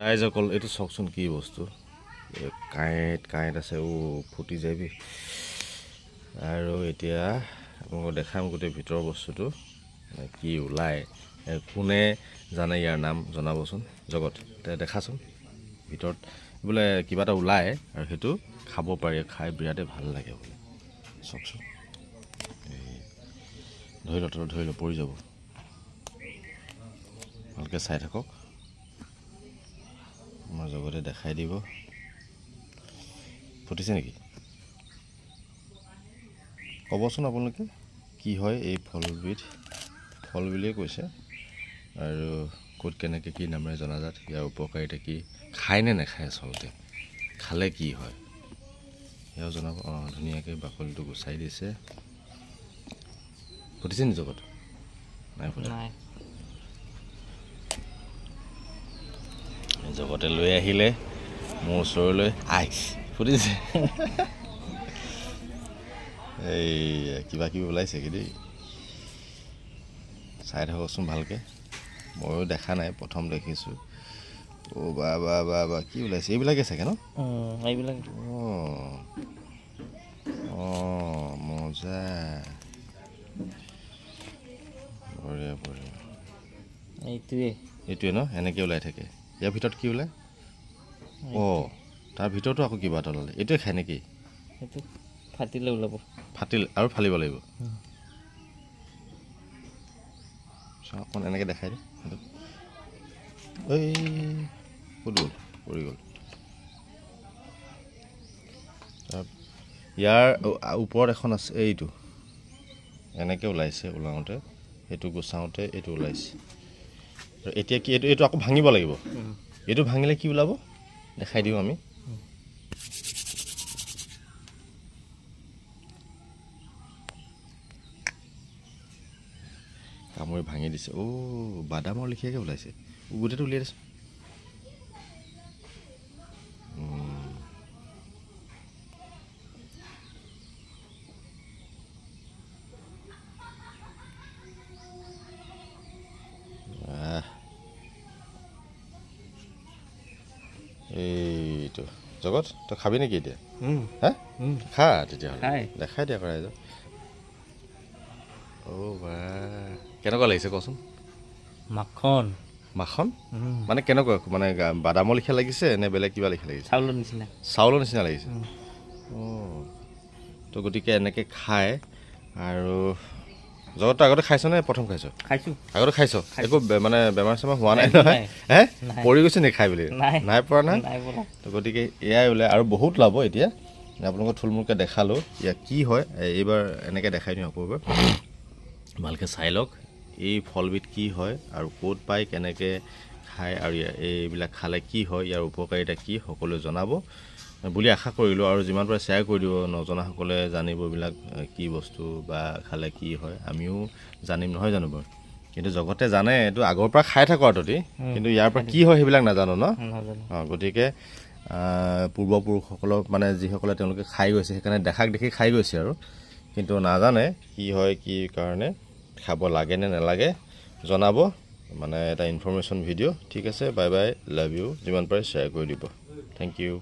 ৰাইজসকল এইটো চাওকচোন কি বস্তু কাঁইট আছে ও ফুটি যাবি আৰু এতিয়া আপোনালোকক দেখাম গোটেই ভিতৰৰ বস্তুটো কি ওলাই কোনে জানে ইয়াৰ নাম জনাবচোন জগত দেখাচোন ভিতৰত বোলে কিবা এটা ওলাই আৰু সেইটো খাব পাৰি খাই বিৰাটেই ভাল লাগে বোলে চাওকচোন ধৰি ল পৰি যাব ভালকৈ চাই থাকক আমাৰ জগতে দেখাই দিব ফুটিছে নেকি ক'বচোন আপোনালোকে কি হয় এই ফলবিধ ফল বুলিয়ে কৈছে আৰু ক'ত কেনেকৈ কি নামেৰে জনাজাত ইয়াৰ উপকাৰিতা কি খায়নে নাখায় আচলতে খালে কি হয় সেয়াও জনাব ধুনীয়াকৈ বাকলিটো গুচাই দিছে ফুটিছে নি জগত নাই ফুটা জগতে লৈ আহিলে মোৰ ওচৰলৈ ফুটিছে এই কিবা কিবি ওলাইছে কি দেই চাই থাককচোন ভালকৈ ময়ো দেখা নাই প্ৰথম দেখিছোঁ বা কি ওলাইছে এইবিলাকে চাগে ন এইবিলাক মজা বঢ়িয়া বঢ়িয়া এইটোৱে ন এনেকৈ ওলাই থাকে ইয়াৰ ভিতৰত কি ওলাই তাৰ ভিতৰতো আকৌ কিবা এটা ওলালে এইটোৱে খায় নেকি সেইটো ফাটিলে ওলাব ফাটিলে আৰু ফালিব লাগিব অকণ এনেকৈ দেখাই দিওঁ সেইটো এই ক'ত গ'ল পৰি গ'ল ইয়াৰ ওপৰত এখন আছে এইটো এনেকৈ ওলাইছে ওলাওঁতে সেইটো গুচাওঁতে এইটো ওলাইছে এতিয়া কি এইটো আকৌ ভাঙিব লাগিব এইটো ভাঙিলে কি ওলাব দেখাই দিওঁ আমি কামুৰি ভাঙি দিছে বাদামৰ লেখীয়াকৈ ওলাইছে গোটেইটো উলিয়াই দিছে এইটো জগত তই খাবি নেকি এতিয়া হা খা তেতিয়াহ'লে দেখাই দিয়া আকৌ ৰাইজক বা কেনেকুৱা লাগিছে কচোন মাখন মানে কেনেকুৱা মানে বাদামৰ লেখীয়া লাগিছে নে বেলেগ কিবা লেখীয়া লাগিছে চাউলৰ নিচিনা লাগিছে তো গতিকে এনেকৈ খায় আৰু জগতটো আগতে খাইছনে প্ৰথম খাইছ আগতে খাইছ একো মানে বেমাৰ চেমাৰ হোৱা নাই নহয় পৰি গৈছে নেকি খাই বুলি নাই পৰা নাই তো গতিকে এয়াই ওলাই আৰু বহুত লাভ এতিয়া আপোনালোকক থুলমূলকৈ দেখালোঁ ইয়াৰ কি হয় এইবাৰ এনেকৈ দেখাই দিওঁ আকৌ এবাৰ ভালকৈ চাই লওক এই ফলবিধ কি হয় আৰু ক'ত পায় কেনেকৈ খায় আৰু এইবিলাক খালে কি হয় ইয়াৰ উপকাৰিতা কি সকলোৱে জনাব বুলি আশা কৰিলোঁ আৰু যিমান পাৰে শ্বেয়াৰ কৰি দিব নজনাসকলে জানিব এইবিলাক কি বস্তু বা খালে কি হয় আমিও জানিম নহয় জানো বাৰু কিন্তু জগতে জানে এইটো আগৰ পৰা খাই থাকোঁ আৰু কিন্তু ইয়াৰ পৰা কি হয় সেইবিলাক নাজানো ন গতিকে পূৰ্বপুৰুষসকলক মানে যিসকলে তেওঁলোকে খাই গৈছে সেইকাৰণে দেখাক দেখি খাই গৈছে আৰু কিন্তু নাজানে কি হয় কি কাৰণে খাব লাগে নে নালাগে জনাব মানে এটা ইনফৰমেশ্যন ভিডিঅ' ঠিক আছে বাই বাই লাভ ইউ যিমান পাৰে শ্বেয়াৰ কৰি দিব থেংক ইউ